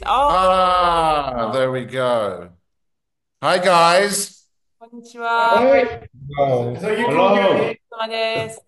Ah, there we go. Hi, guys. こんにちは。Hi. So you can hear Hello. me? お疲れ様です。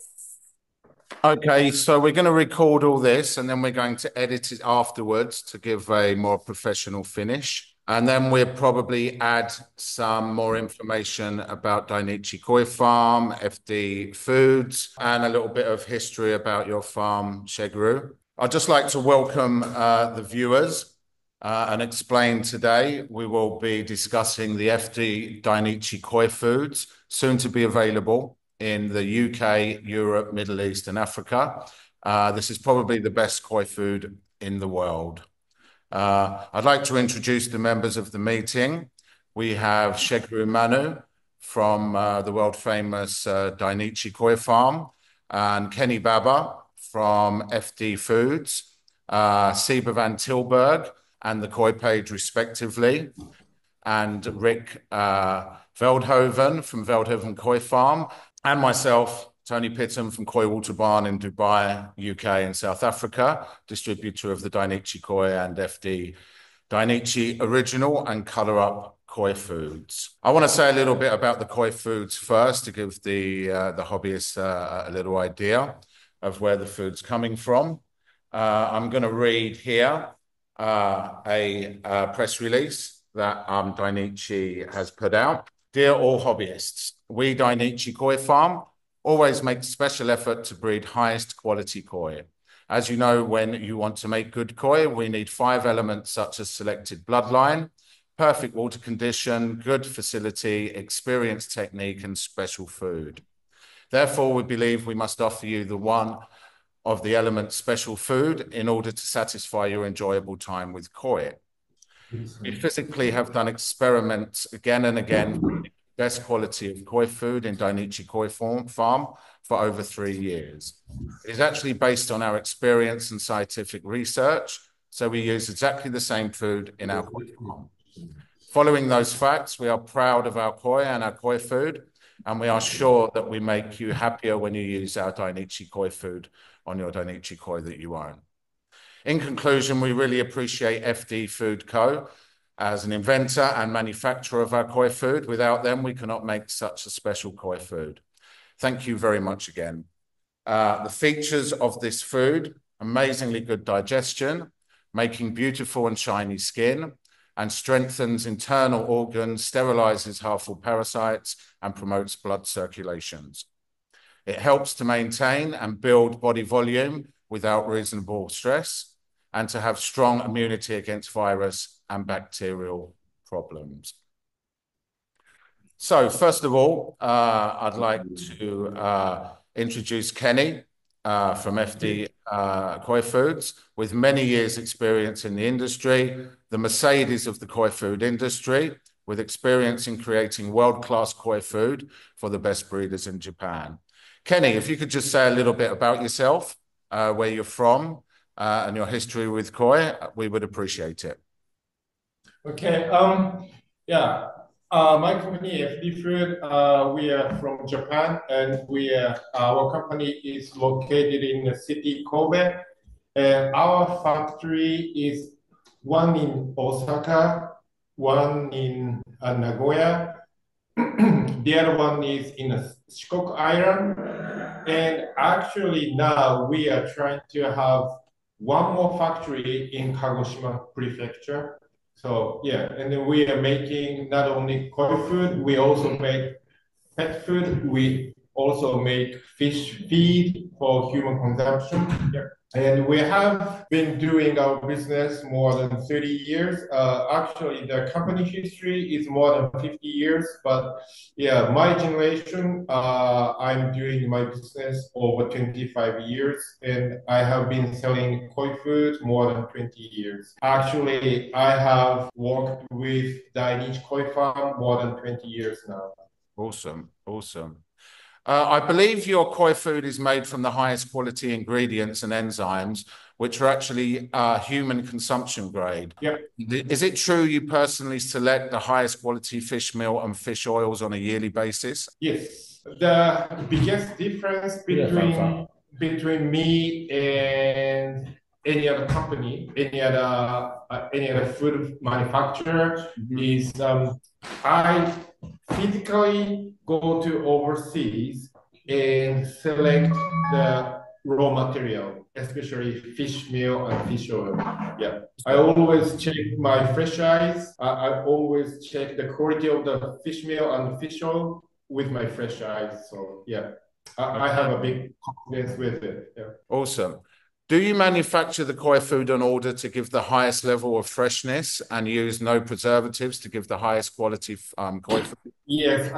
Okay, so we're going to record all this and then we're going to edit it afterwards to give a more professional finish. And then we'll probably add some more information about Dainichi Koi Farm, FD Foods, and a little bit of history about your farm, Shegru. I'd just like to welcome the viewers and explain today. We will be discussing the FD Dainichi Koi Foods, soon to be available in the UK, Europe, Middle East, and Africa. This is probably the best koi food in the world. I'd like to introduce the members of the meeting. We have Shegru Manu from the world famous Dainichi Koi Farm, and Kenny Baba from FD Foods, Siba van Tilburg and the Koi page respectively, and Rick Veldhoven from Veldhoven Koi Farm, and myself, Tony Pitton from Koi Water Barn in Dubai, UK and South Africa, distributor of the Dainichi Koi and FD Dainichi Original and Colour Up Koi Foods. I want to say a little bit about the Koi Foods first to give the hobbyists a little idea of where the food's coming from. I'm going to read here a press release that Dainichi has put out. Dear all hobbyists, we Dainichi Koi Farm always make special effort to breed highest quality koi. As you know, when you want to make good koi, we need 5 elements such as selected bloodline, perfect water condition, good facility, experienced technique, and special food. Therefore, we believe we must offer you the one of the elements special food in order to satisfy your enjoyable time with koi. We physically have done experiments again and again for the best quality of koi food in Dainichi Koi Farm for over 3 years. It is actually based on our experience and scientific research, so we use exactly the same food in our koi farm. Following those facts, we are proud of our koi and our koi food, and we are sure that we make you happier when you use our Dainichi Koi food on your Dainichi Koi that you own. In conclusion, we really appreciate FD Food Co. as an inventor and manufacturer of our koi food. Without them, we cannot make such a special koi food. Thank you very much again. The features of this food: amazingly good digestion, making beautiful and shiny skin, and strengthens internal organs, sterilizes harmful parasites, and promotes blood circulations. It helps to maintain and build body volume without reasonable stress, and to have strong immunity against virus and bacterial problems. So, first of all, I'd like to introduce Kenny from FD Koi Foods, with many years' experience in the industry, the Mercedes of the koi food industry, with experience in creating world-class koi food for the best breeders in Japan. Kenny, if you could just say a little bit about yourself, where you're from, and your history with koi, we would appreciate it. Okay. Yeah. My company, FD Food, we are from Japan, and our company is located in the city Kobe, and our factory is one in Osaka, one in Nagoya. The other one is in Shikoku Island, and actually now we are trying to have one more factory in Kagoshima Prefecture. So yeah, and then we are making not only koi food, we also make pet food. We also make fish feed for human consumption. Yeah. And we have been doing our business more than 30 years. Actually, the company history is more than 50 years. But yeah, my generation, I'm doing my business over 25 years. And I have been selling koi food more than 20 years. Actually, I have worked with Dainichi Koi Farm more than 20 years now. Awesome, awesome. I believe your koi food is made from the highest quality ingredients and enzymes, which are actually human consumption grade. Yeah. Is it true you personally select the highest quality fish meal and fish oils on a yearly basis? Yes. The biggest difference between me and any other company, any other food manufacturer is I physically go to overseas and select the raw material, especially fish meal and fish oil. Yeah, I always check my fresh eyes. I always check the quality of the fish meal and fish oil with my fresh eyes. So yeah, I have a big confidence with it. Yeah. Awesome. Do you manufacture the koi food in order to give the highest level of freshness and use no preservatives to give the highest quality koi food? Yes,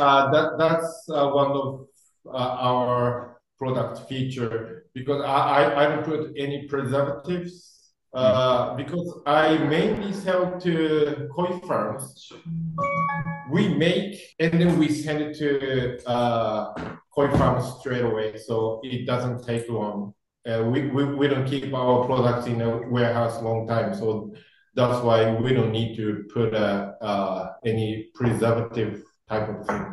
that's one of our product feature because I don't put any preservatives because I mainly sell to koi farms. We make and then we send it to koi farms straight away, so it doesn't take long. We don't keep our products in a warehouse long time, so that's why we don't need to put any preservative type of thing.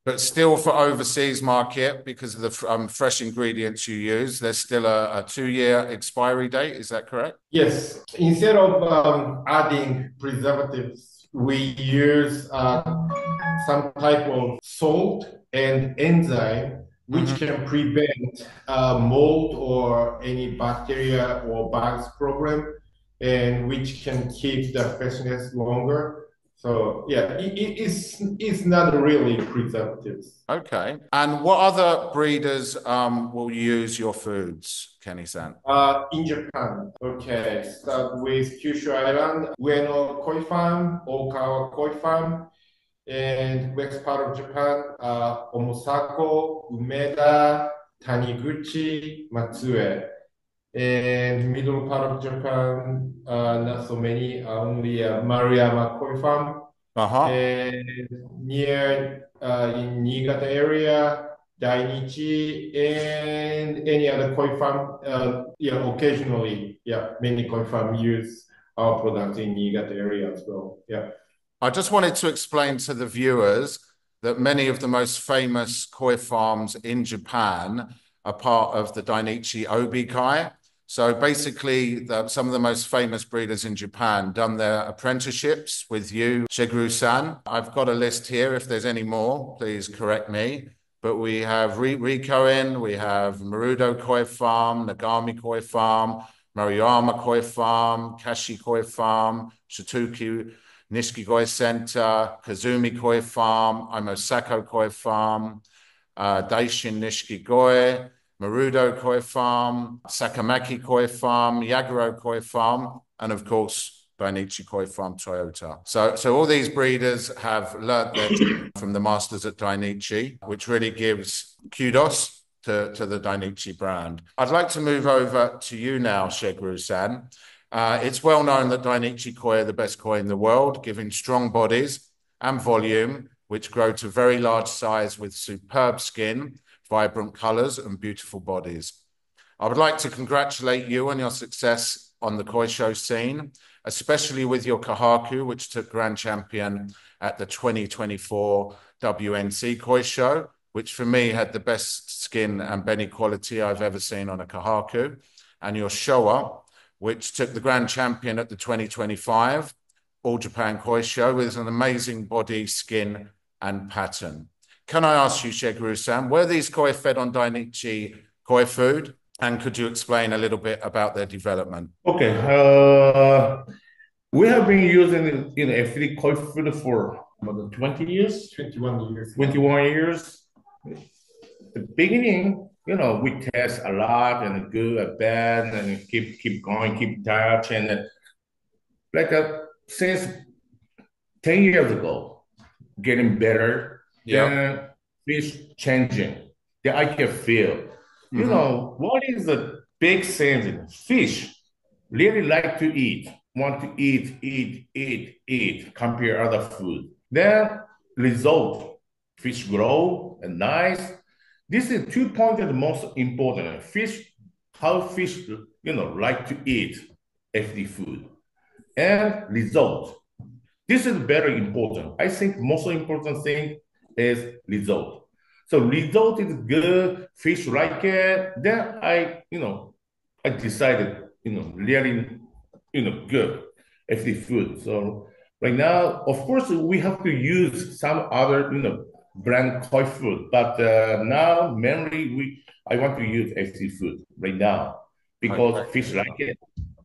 But still for overseas market, because of the fresh ingredients you use, there's still a 2-year expiry date. Is that correct? Yes. Instead of adding preservatives, we use some type of salt and enzyme which can prevent mold or any bacteria or bugs problem, and which can keep the freshness longer. So yeah, it's not really preservatives. Okay. And what other breeders will use your foods, Kenny-san? In Japan, okay, start with Kyushu Island, Ueno Koi Farm, Okawa Koi Farm, and west part of Japan, Omosako, Umeda, Taniguchi, Matsue. And middle part of Japan, not so many, only Maruyama Koi Farm. And near in Niigata area, Dainichi, and any other koi farm. Yeah, occasionally, yeah, many koi farm use our products in Niigata area as well. Yeah. I just wanted to explain to the viewers that many of the most famous koi farms in Japan are part of the Dainichi Obikai. So basically, some of the most famous breeders in Japan done their apprenticeships with you, Shiguru-san. I've got a list here. If there's any more, please correct me. But we have Rikoen, we have Marudo Koi Farm, Nagami Koi Farm, Maruyama Koi Farm, Kashi Koi Farm, Shituku Nishikoi Center, Kazumi Koi Farm, Imosako Koi Farm, Daishin Nishikoi, Marudo Koi Farm, Sakamaki Koi Farm, Yaguro Koi Farm, and of course, Dainichi Koi Farm Toyota. So all these breeders have learnt their from the masters at Dainichi, which really gives kudos to the Dainichi brand. I'd like to move over to you now, Shiguru-san. It's well known that Dainichi Koi are the best koi in the world, giving strong bodies and volume, which grow to very large size with superb skin, vibrant colors, and beautiful bodies. I would like to congratulate you on your success on the koi show scene, especially with your kahaku, which took grand champion at the 2024 WNC Koi Show, which for me had the best skin and beni quality I've ever seen on a kahaku, and your showa, which took the grand champion at the 2025 All Japan Koi Show with an amazing body, skin, and pattern. Can I ask you, Shiguru-san, were these koi fed on Dainichi Koi food? And could you explain a little bit about their development? Okay. We have been using FD Koi food for more than 20 years. 21 years. 21 years. The beginning, we test a lot and good and bad and keep going, keep touch. And since 10 years ago, getting better. Then fish changing. Then I can feel, what is the big sense? Fish really like to eat, want to eat, compare other food. Then result, fish grow and nice. This is 2 points that are most important. How fish, like to eat FD food. And result. This is very important. I think most important thing is result. So result is good, fish like it. Then I decided, really, good FD food. So right now, of course, we have to use some other, brand koi food, but now mainly I want to use FD food right now because Okay. fish like it.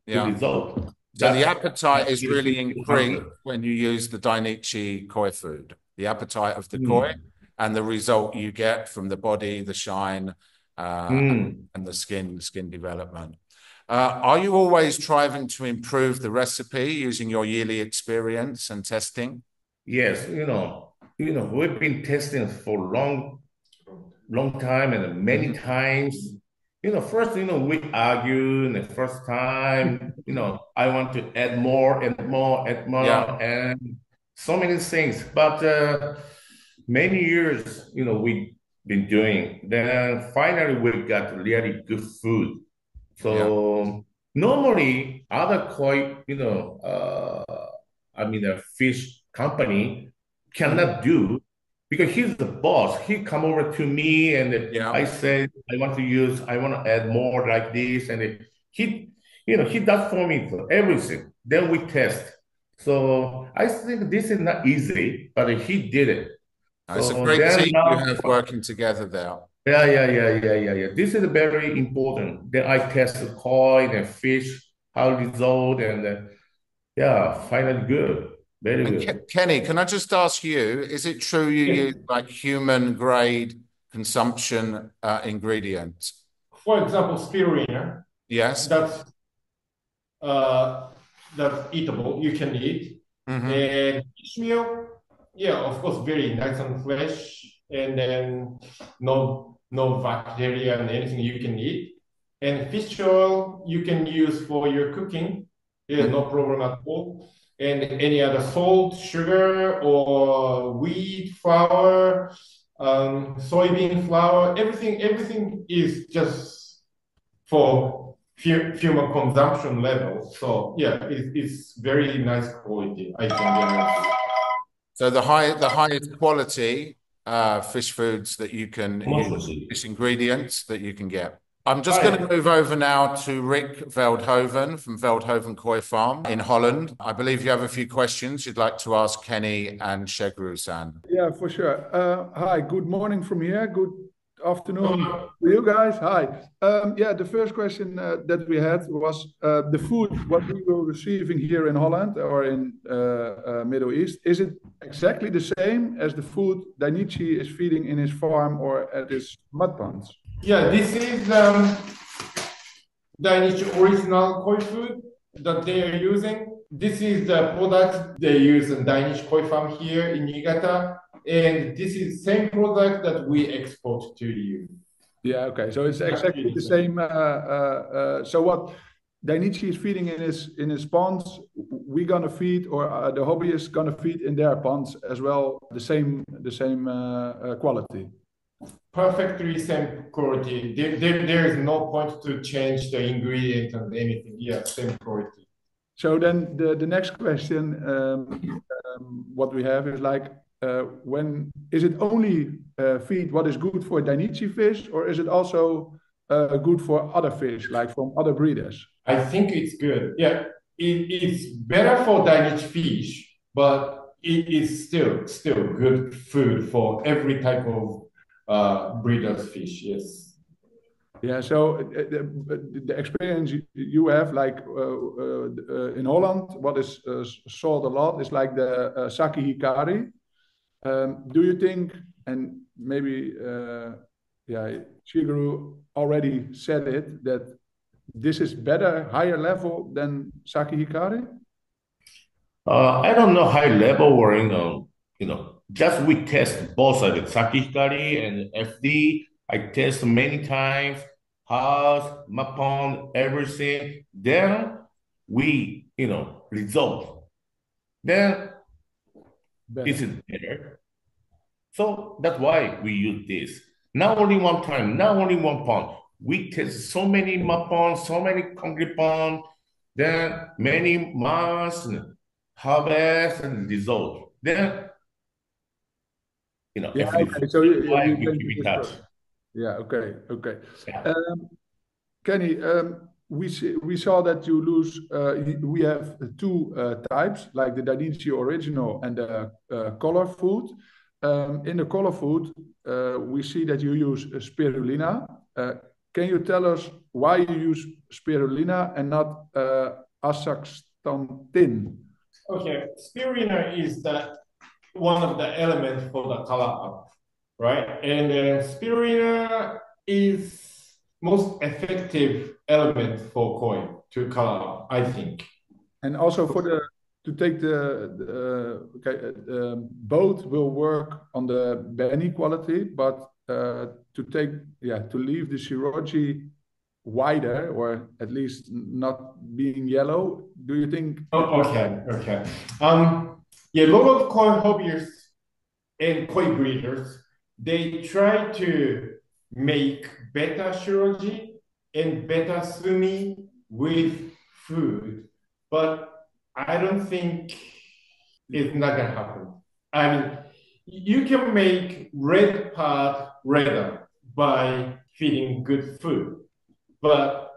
The Yeah. result. So the That's appetite is really hunger. increased when you use the Dainichi Koi food. The appetite of the koi Mm. and the result you get from the body, the shine, Mm. and the skin development. Are you always striving to improve the recipe using your yearly experience and testing? Yes, we've been testing for long time and many times. First, we argue in the first time, I want to add more and more and more Yeah. and so many things. But many years, we've been doing. Then finally we got really good food. Yeah. So normally other koi, a fish company cannot do because he's the boss. He come over to me and Yeah. I said, I want to add more like this. And he does for me for everything. Then we test. So I think this is not easy, but he did it. It's a So great then team you now, have working together there. yeah. This is very important. Then I test the coin and fish, how result, and finally good, very And good. Kenny, can I just ask you, is it true you use like human grade consumption ingredients? For example, spirulina, Yes. uh, that's eatable. You can eat. And fish meal, yeah, of course, very nice and fresh, and then no bacteria and anything you can eat. And fish oil you can use for your cooking. Yeah, no problem at all. And any other salt, sugar, or wheat flour, soybean flour, everything is just for human consumption level. So yeah, it's very nice quality, I can guarantee. So the highest quality fish foods that you can use, fish ingredients that you can get. I'm just going to move over now to Rick Veldhoven from Veldhoven Koi Farm in Holland. I believe you have a few questions you'd like to ask Kenny and Shegru-san. Yeah, for sure. Hi, good morning from here. Good afternoon to you guys. Hi. The first question that we had was the food, what we were receiving here in Holland or in Middle East. Is it exactly the same as the food Dainichi is feeding in his farm or at his mud ponds? Yeah, this is Dainichi original koi food that they are using. This is the product they use in Dainichi Koi Farm here in Niigata. And this is same product that we export to you. Yeah, okay. So it's exactly the same. So what Dainichi is feeding in his ponds, we're gonna feed, or the hobbyist is gonna feed in their ponds as well, the same quality. Perfectly same quality. There is no point to change the ingredient and anything. Yeah, same quality. So then the next question, what we have is like, when is it only feed what is good for Dainichi fish, or is it also good for other fish, like from other breeders? I think it's good. Yeah, it's better for Dainichi fish, but it is still good food for every type of breeders fish. Yes. Yeah, so the experience you have, like in Holland, what is sold a lot is like the sake hikari. Do you think, and maybe Shigeru already said it, that this is better, higher level than sake hikari? I don't know high level or just we test both sides, sake hikari and FD. I test many times, house, mapon, everything. Then we, result. Then this is better. So that's why we use this. Not only one time, not only one pond. We test so many mapon, so many concrete pond, then many months, harvest and result. Then, Yeah, okay. So we you keep in touch. yeah, okay. Yeah. Kenny, we saw that you lose. We have two types, like the Dainichi original and the color food. In the color food, we see that you use spirulina. Can you tell us why you use spirulina and not astaxanthin? Okay, spirulina is one of the elements for the color up, right? And spirulina is most effective element for koi to color up, I think. And also to take both will work on the Benny quality, but to leave the Shiroji wider, or at least not being yellow, do you think? Oh, okay. Yeah, a lot of koi hobbyists and koi breeders, they try to make better Shiroji and better sumi with food, but I don't think it's not gonna happen. I mean, you can make red part redder by feeding good food, but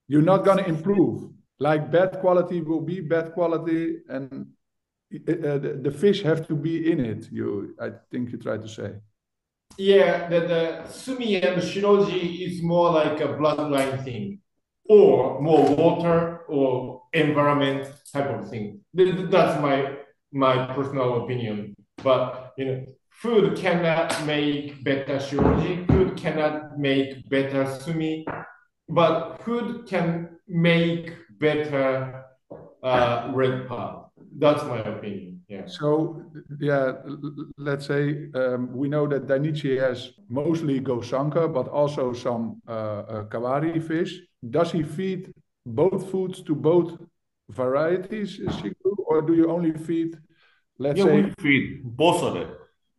you're not gonna improve. Like bad quality will be bad quality, and the fish have to be in it. I think you try to say. Yeah, the sumi and shiroji is more like a bloodline thing, or more water or environment type of thing. That's my personal opinion. But food cannot make better shiroji. Food cannot make better sumi. But food can make better red part. That's my opinion. Yeah. So, let's say we know that Dainichi has mostly Gosanka, but also some Kawari fish. Does he feed both foods to both varieties, Shiku, or do you only feed, let's say... we feed both of it.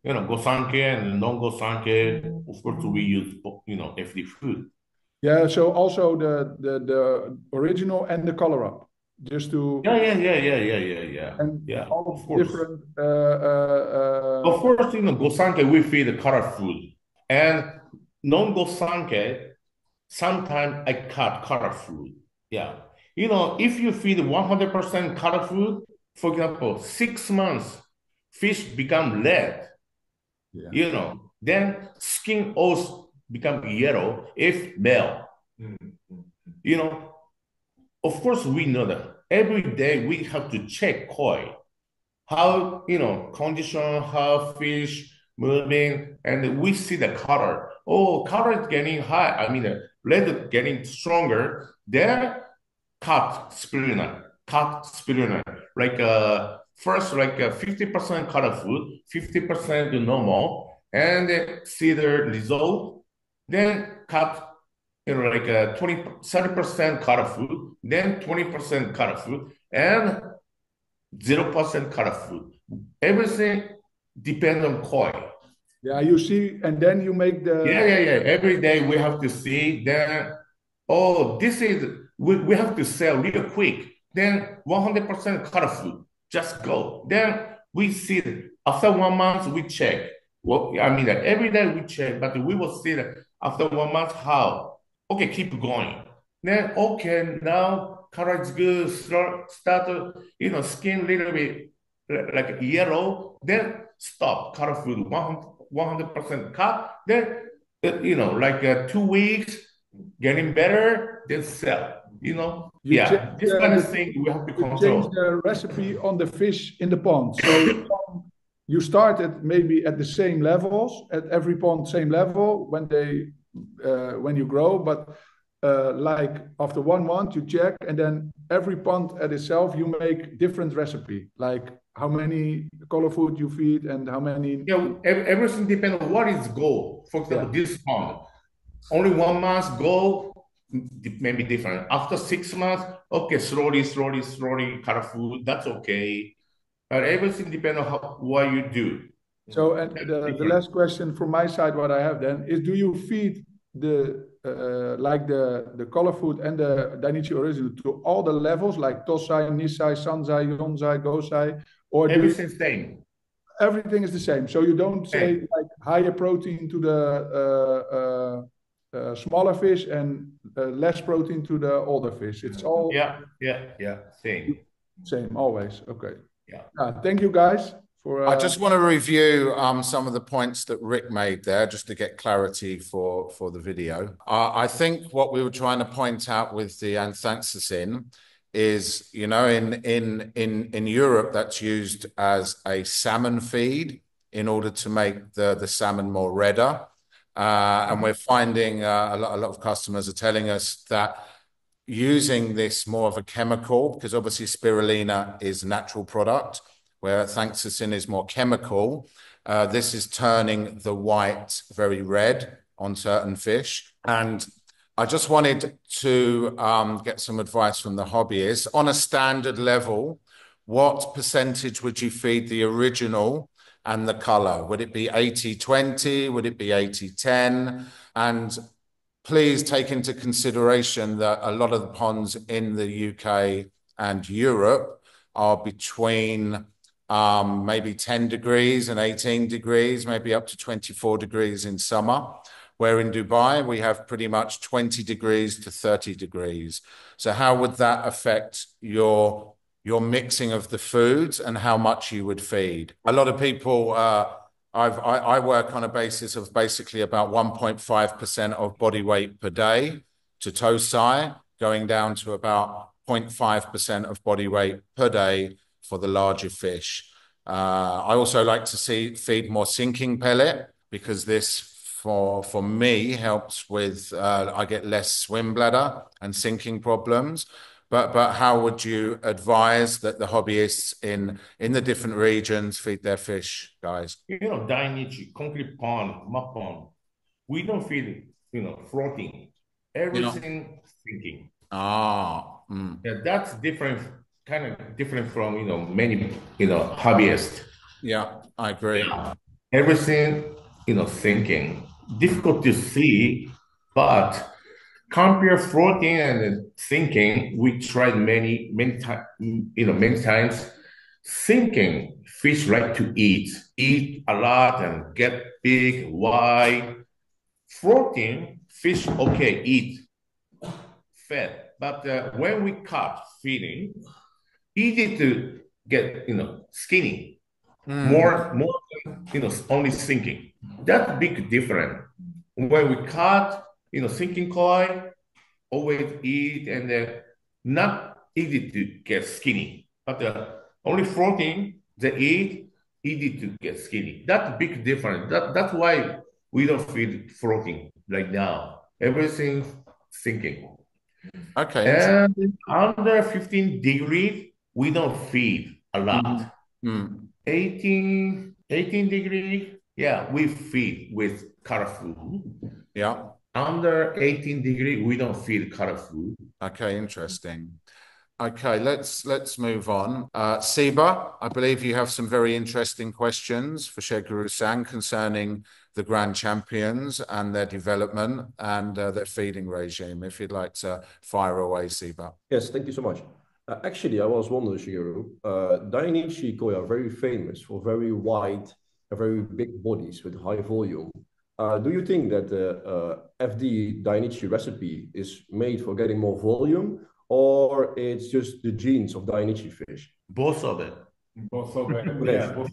Gosanke and non-Gosanke. Of course, we use, FD food. Yeah, so also the original and the color up. Just to And all of course. different Of course, Gosanke we feed the color food, and non-Gosanke sometimes I cut color food. Yeah, if you feed 100% color food, for example, 6 months fish become red. Yeah. Then skin also become yellow if male. Of course, we know that every day we have to check koi, how, condition, how fish moving, and we see the color. Oh, color is getting high. I mean, red is getting stronger. Then cut spirulina. Like first, like 50% color food, 50% the normal, and see the result. Then cut. Like 30% color food, then 20% color food, and 0% color food. Everything depends on koi. Yeah, you see, and then you make the... Yeah. Every day we have to see, then, this is, we have to sell real quick. Then 100% color food, just go. Then we see, after 1 month, we check. Well, I mean, every day we check, but we will see that after 1 month, how? Okay, keep going. Then, now color is good. Start to, skin a little bit like yellow. Then stop. Color food 100% cut. Then, like 2 weeks, getting better. Then sell. This kind of thing we have to control. Change the recipe on the fish in the pond. So you started maybe at the same levels, at every pond, same level when you grow, but like after 1 month you check, and then every pond at itself you make different recipe, like how many color food you feed and how many... Everything depends on what is goal. For example, this pond, only 1 month goal may be different. After 6 months, slowly color food, that's okay. But everything depends on what you do. So, and the last question from my side, what I have then is: do you feed the color food and the Dainichi original to all the levels, like Tosai, Nisai, Sansai, Yonsai, Gosai, or everything is the same? Everything is the same. So you don't say like higher protein to the smaller fish and less protein to the older fish. It's all same always. Okay. Yeah. Thank you guys for. I just want to review some of the points that Rick made there, just to get clarity for the video. I think what we were trying to point out with the anthanzacin is, you know, in Europe, that's used as a salmon feed in order to make the salmon more redder. And we're finding a lot of customers are telling us that using this more of a chemical, because obviously spirulina is a natural product, where anthanzacin is more chemical. This is turning the white very red on certain fish. And I just wanted to get some advice from the hobbyists. On a standard level, what percentage would you feed the original and the color? Would it be 80-20? Would it be 80-10? And please take into consideration that a lot of the ponds in the UK and Europe are between maybe 10 degrees and 18 degrees, maybe up to 24 degrees in summer, where in Dubai, we have pretty much 20 degrees to 30 degrees. So how would that affect your mixing of the foods and how much you would feed? A lot of people, I work on a basis of basically about 1.5% of body weight per day to tosai, going down to about 0.5% of body weight per day for the larger fish. I also like to feed more sinking pellet, because this for me helps with I get less swim bladder and sinking problems. But how would you advise that the hobbyists in the different regions feed their fish, guys? You know, Dainichi, concrete pond, mud pond, we don't feed, floating. Everything sinking. Yeah, that's different, kind of different from, many, hobbyists. Yeah, I agree. Everything, sinking. Difficult to see, but compare floating and sinking, we tried many times. Sinking, fish like to eat a lot and get big, wide. Floating, fish, okay, eat, fed. But when we cut feeding, easy to get, skinny. More, only sinking. That's big difference. When we cut, sinking koi, always eat, and not easy to get skinny. But only floating, they eat, easy to get skinny. That's big difference. That's why we don't feed floating right now. Everything sinking. Okay. And under 15 degrees, we don't feed a lot. 18 degrees, yeah, we feed with colorful. Yeah. Under 18 degrees, we don't feed colorful. Okay, interesting. Okay, let's move on. Siba, I believe you have some very interesting questions for Sheguru-san concerning the Grand Champions and their development and their feeding regime. If you'd like to fire away, Siba. Yes, thank you so much. Actually, I was wondering, Shigeru, Dainichi Koi are very famous for very wide, very big bodies with high volume. Do you think that the FD Dainichi recipe is made for getting more volume, or it's just the genes of Dainichi fish? Both of it. Both of it. Yeah.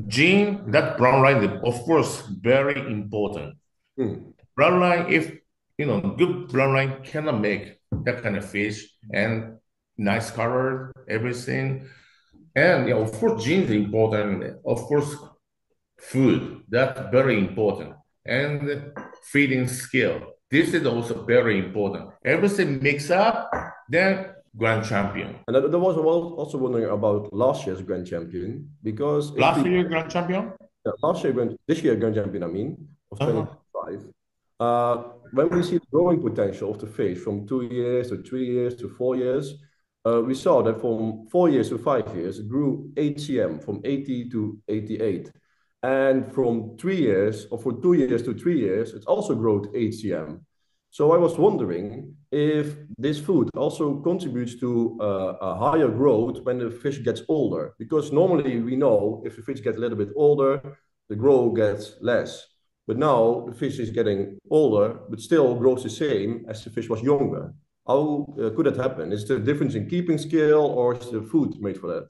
Gene, that brown line, of course, very important. Brown line, if, good brown line cannot make that kind of fish, and nice color, everything. And of course, genes important. Of course, food, that's very important. And feeding skill, this is also very important. Everything mix up, then Grand Champion. And I was also wondering about last year's Grand Champion, because last year Grand Champion? Yeah, this year Grand Champion, I mean, of 2025. When we see the growing potential of the fish from 2 years to 3 years to 4 years, we saw that from 4 years to 5 years, it grew 8 cm, from 80 to 88. And from 3 years, or for 2 years to 3 years, it also grew 8 cm. So I was wondering if this food also contributes to a higher growth when the fish gets older, because normally we know if the fish gets a little bit older, the growth gets less. but now the fish is getting older, but still grows the same as the fish was younger. How could that happen? Is there a difference in keeping skill, or is the food made for that?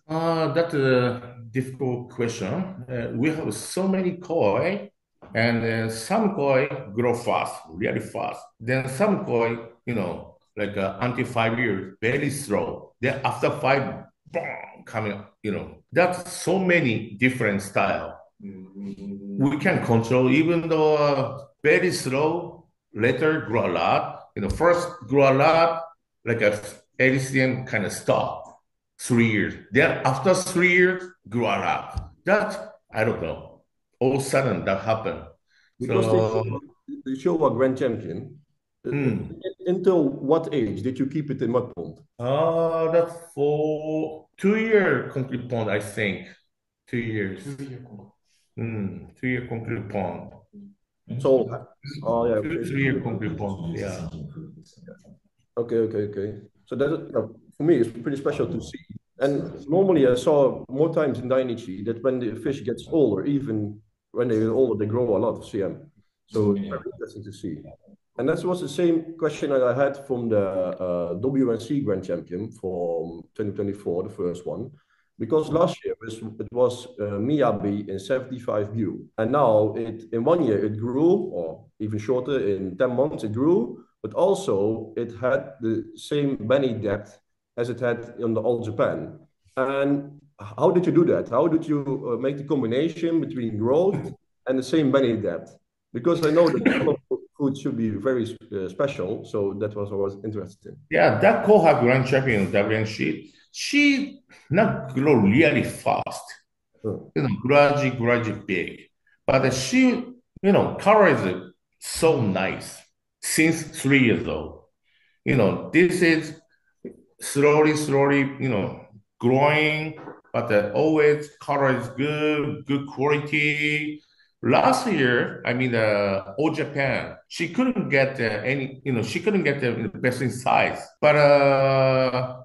That's a difficult question. We have so many koi, and some koi grow fast, really fast. Then some koi, like until 5 years, very slow. Then after five, boom, coming up, That's so many different style. We can control, even though very slow, later grow a lot. First grow a lot, like a ADCM kind of stop. 3 years. Then after 3 years, grow a lot. That, I don't know. All of a sudden, that happened. Because they show a grand champion. Until what age did you keep it in mud pond? That's for 2 year concrete pond, I think. 2 years. 2 year concrete pond. So, oh yeah, okay. 3 year concrete pond, yeah. Okay. So that, for me, it's pretty special to see. And normally I saw more times in Dainichi that when the fish gets older, even when they get older, they grow a lot of CM. So it's very interesting to see. And that was the same question that I had from the WNC Grand Champion from 2024, the first one. Because last year it was Miyabi in 75 view. And now in 1 year it grew, or even shorter, in 10 months it grew, but also it had the same belly depth as it had in the All Japan. And how did you do that? How did you make the combination between growth and the same belly depth? Because I know that food should be very special, so that was what I was interested in. Yeah, that Koha Grand Champion, WNC, she not grow really fast. Gradually big. But she, color is so nice since 3 years old. This is slowly, growing, but always color is good quality. Last year, All Japan, she couldn't get she couldn't get the best in size. But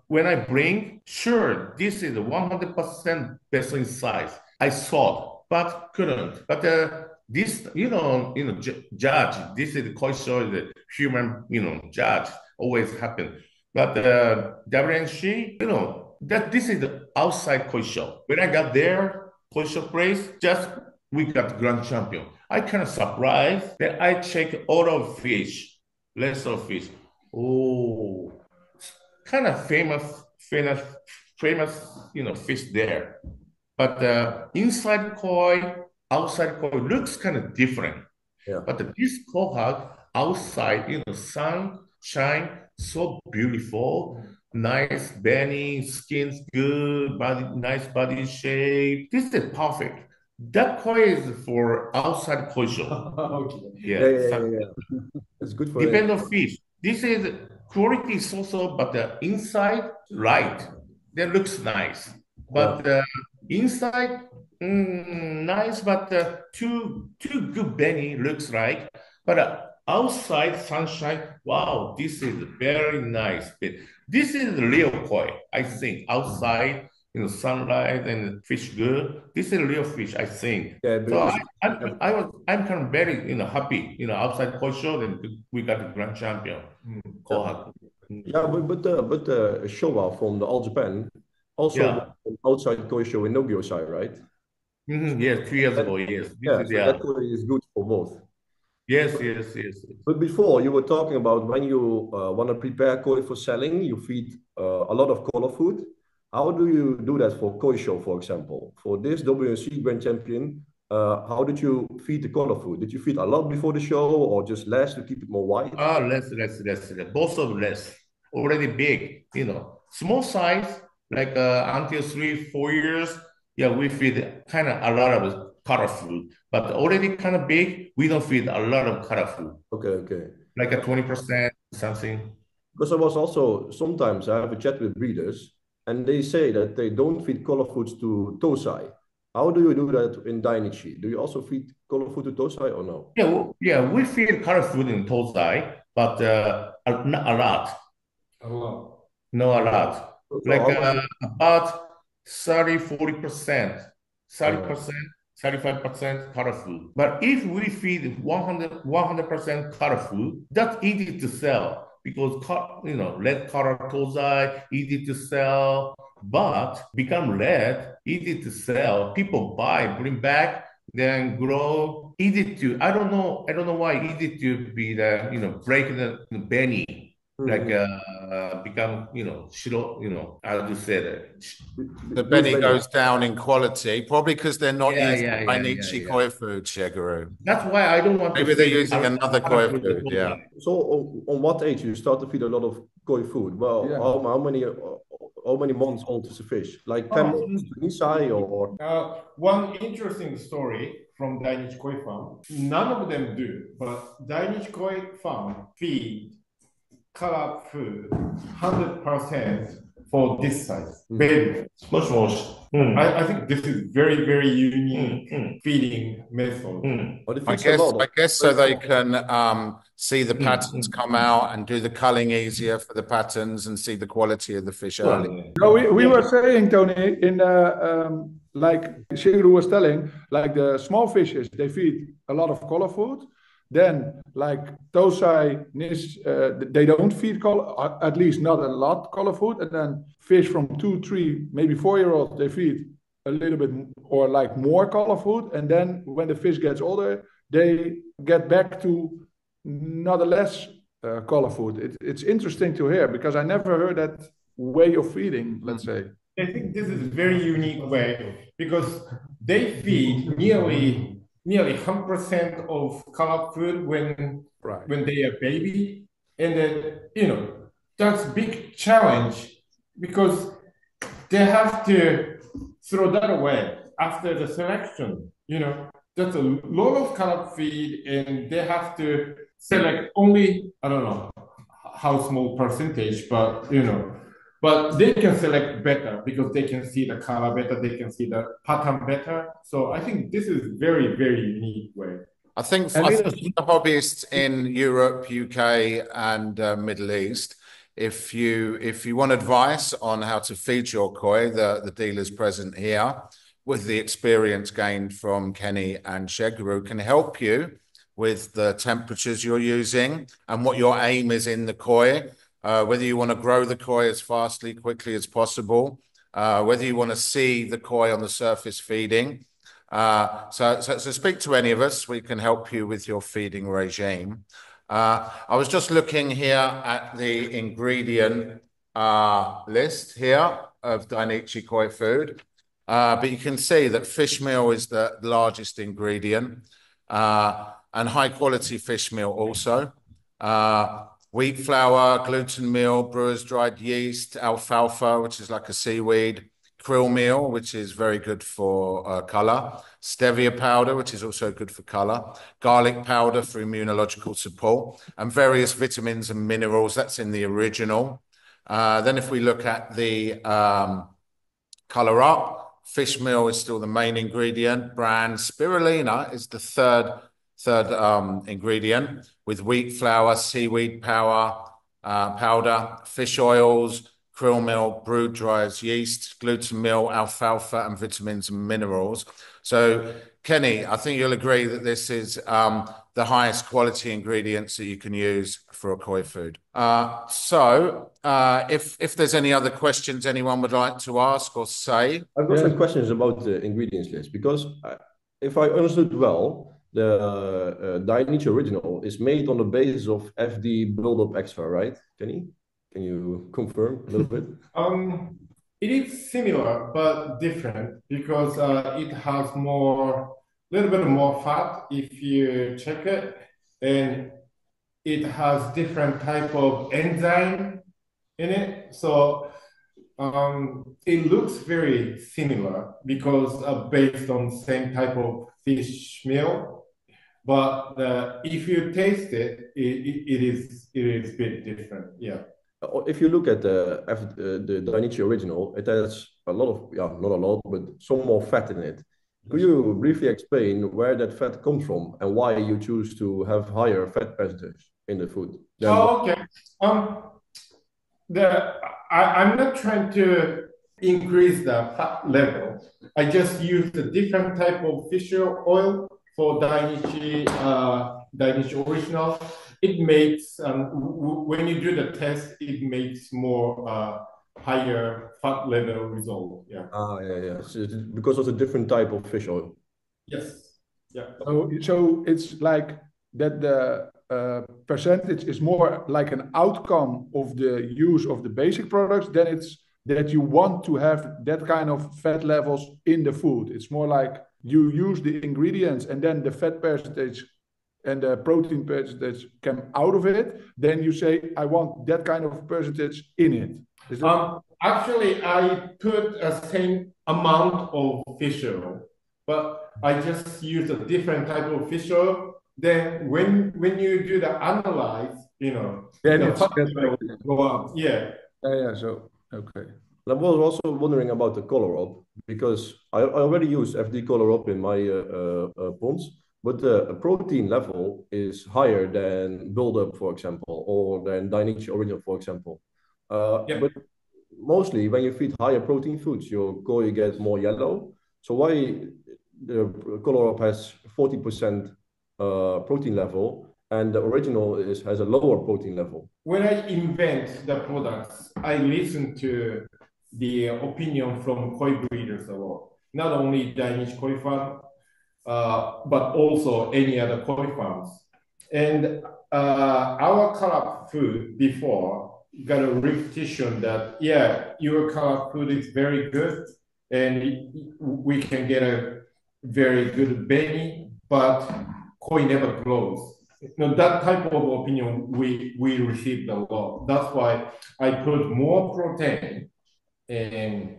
when I bring, sure, this is 100% best in size. I thought, but couldn't. But this, judge, this is quite sure the human, judge always happen. But WNC, that this is the outside koi show. When I got there, koi show place, we got grand champion. I kind of surprised that I check all of fish, less of fish. Oh, kind of famous, fish there. But inside koi, outside koi looks kind of different. Yeah. But this cohort outside, sunshine, so beautiful, nice belly, skin's good, nice body shape. This is perfect. That koi is for outside koi show. Okay. Yeah. It's good for depend on fish. This is quality so, but the inside, right, that looks nice. But inside, nice, but too good belly looks like. But outside sunshine, wow, this is very nice. This is the real koi, I think. Outside, sunlight and fish good. This is real fish, I think. Yeah, so I'm kind of very happy. Outside koi show, then we got the grand champion. Yeah, but the Showa from the All Japan also outside koi show in Nogyosai, right? Yes, 2 years ago. Yes. That koi is good for both. Yes. But before you were talking about when you want to prepare koi for selling, you feed a lot of color food. How do you do that for koi show, for example? For this WNC Grand Champion, how did you feed the color food? Did you feed a lot before the show, or just less to keep it more white? Less. Both of less. Already big, small size, like until 3-4 years. Yeah, we feed kind of a lot of color food, but already kind of big, we don't feed a lot of color food. Okay. Like a 20% something. Because I was also, sometimes I have a chat with breeders, and they say that they don't feed color foods to Tosai. How do you do that in Dainichi? Do you also feed color food to Tosai or no? Yeah, we feed color food in Tosai, but not a lot. No, a lot. Like about 30-40%. 30%, 35% colorful. But if we feed 100% colorful, that's easy to sell because red color kozai, easy to sell, but become red, easy to sell. People buy, bring back, then grow. Easy to, I don't know why easy to be break the Benny. Like become shiro, how to say that. The Benny goes down in quality, probably because they're not using Dainichi Koi food, Shigeru. That's why I don't want Maybe to they're using another koi food, yeah. So on what age you start to feed a lot of koi food? Well, how many months old is the fish? Like 10 months, Nisai or? One interesting story from Dainichi Koi Farm. None of them do, but Dainichi Koi Farm feed color food 100% for this size. Very much. I think this is very, very unique feeding method. I guess so they can see the patterns come out and do the culling easier for the patterns and see the quality of the fish early. No, we were saying, Tony, in like Shigeru was telling, like the small fishes, they feed a lot of color food. Then, like Tosai, they don't feed color, at least not a lot color food. And then fish from 2, 3, maybe 4-year-olds, they feed a little bit or like more color food. And then when the fish gets older, they get back to not a less color food. It's interesting to hear because I never heard that way of feeding, let's say. I think this is a very unique way because they feed nearly 100% of color food when they are baby, and then that's big challenge because they have to throw that away after the selection. That's a lot of color feed, and they have to select only, I don't know how small percentage, but but they can select better because they can see the color better, they can see the pattern better. So I think this is very, very unique way. I think for the hobbyists in Europe, UK, and Middle East, if you want advice on how to feed your koi, the dealers present here, with the experience gained from Kenny and Shigeru, can help you with the temperatures you're using and what your aim is in the koi. Whether you want to grow the koi as quickly as possible, whether you want to see the koi on the surface feeding. So speak to any of us. We can help you with your feeding regime. I was just looking here at the ingredient list here of Dainichi Koi food. But you can see that fish meal is the largest ingredient, and high quality fish meal also. Wheat flour, gluten meal, brewer's dried yeast, alfalfa, which is like a seaweed, krill meal, which is very good for color, stevia powder, which is also good for color, garlic powder for immunological support, and various vitamins and minerals. That's in the original. Then if we look at the color up, fish meal is still the main ingredient. Bran spirulina is the third ingredient, with wheat flour, seaweed powder, fish oils, krill meal, brewed dries yeast, gluten meal, alfalfa, and vitamins and minerals. So, Kenny, I think you'll agree that this is the highest quality ingredients that you can use for a koi food. If there's any other questions anyone would like to ask or say. I've got some questions about the ingredients list because if I understood well, the Dainichi original is made on the basis of FD build-up extra, right, Kenny? Can you confirm a little bit? It is similar but different because it has little bit more fat if you check it, and it has different type of enzyme in it. So it looks very similar because based on same type of fish meal. But if you taste it, it is a bit different. Yeah. If you look at the Dainichi original, it has a lot of, not a lot, but some more fat in it. Could you briefly explain where that fat comes from and why you choose to have higher fat percentage in the food? Okay. I'm not trying to increase the fat level. I just used a different type of fish oil for Dainichi original. It makes, when you do the test, it makes more higher fat level result. Yeah. Yeah. So it's because of the different type of fish oil. Yes. Yeah. So it's like that the percentage is more like an outcome of the use of the basic products than it's that you want to have that kind of fat levels in the food. It's more like you use the ingredients and then the fat percentage and the protein percentage come out of it. Then you say, I want that kind of percentage in it. Is that... Actually, I put a same amount of fish oil, but I just use a different type of fish oil. Then when you do the analyze, then the it's fat level go up. Yeah. Yeah. So okay. I was also wondering about the color up because I already use FD color up in my ponds, but the protein level is higher than build up, for example, or than Dainichi original, for example. But mostly when you feed higher protein foods, your koi gets more yellow. So why the color up has 40% protein level and the original has a lower protein level? When I invent the products, I listen to the opinion from koi breeders a lot. Not only Dainichi Koi Farm, but also any other koi farms. And our color food before got a repetition that, yeah, your color food is very good and we can get a very good beni, but koi never grows. That type of opinion we received a lot. That's why I put more protein in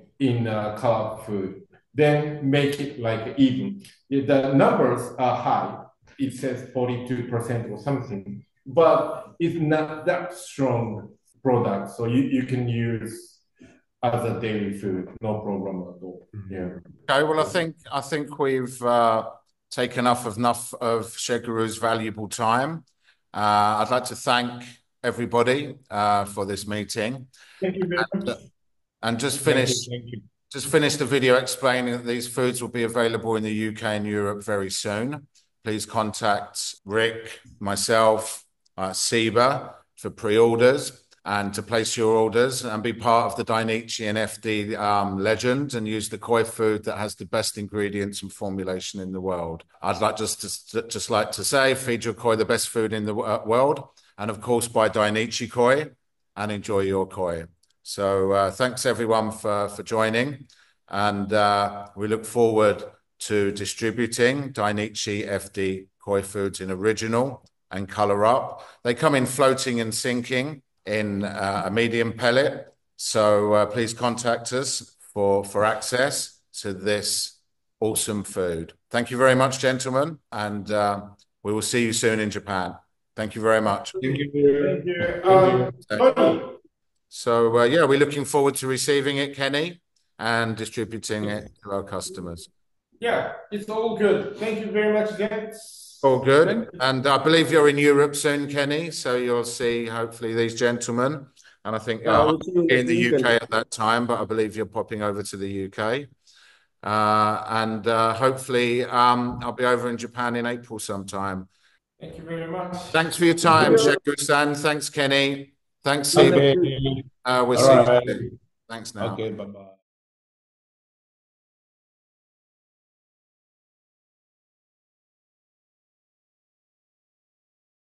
color food, then make it like even. The numbers are high. It says 42% or something, but it's not that strong product. So you can use as a daily food, no problem at all. Yeah. Okay, well, I think we've taken enough of Shigeru's valuable time. I'd like to thank everybody for this meeting. Thank you very much. And just finish the video explaining that these foods will be available in the UK and Europe very soon. Please contact Rick, myself, Seba for pre-orders and to place your orders and be part of the Dainichi and FD legend and use the koi food that has the best ingredients and formulation in the world. I'd like just like to say, feed your koi the best food in the world, and of course buy Dainichi Koi and enjoy your koi. So thanks everyone for joining, and we look forward to distributing Dainichi FD Koi foods in original and color up. They come in floating and sinking in a medium pellet. So please contact us for access to this awesome food. Thank you very much, gentlemen, and we will see you soon in Japan. Thank you very much. Thank you. Thank you. So yeah, we're looking forward to receiving it, Kenny, and distributing it to our customers. Yeah, it's all good. Thank you very much, gents. All good. And I believe you're in Europe soon, Kenny, so you'll see hopefully these gentlemen. And I think in the UK at that time, but I believe you're popping over to the UK. And hopefully I'll be over in Japan in April sometime. Thank you very much. Thanks for your time, Shigeru-san. Thanks, Kenny. Thanks, Steve. We'll see you soon. Thanks now. Okay, bye-bye.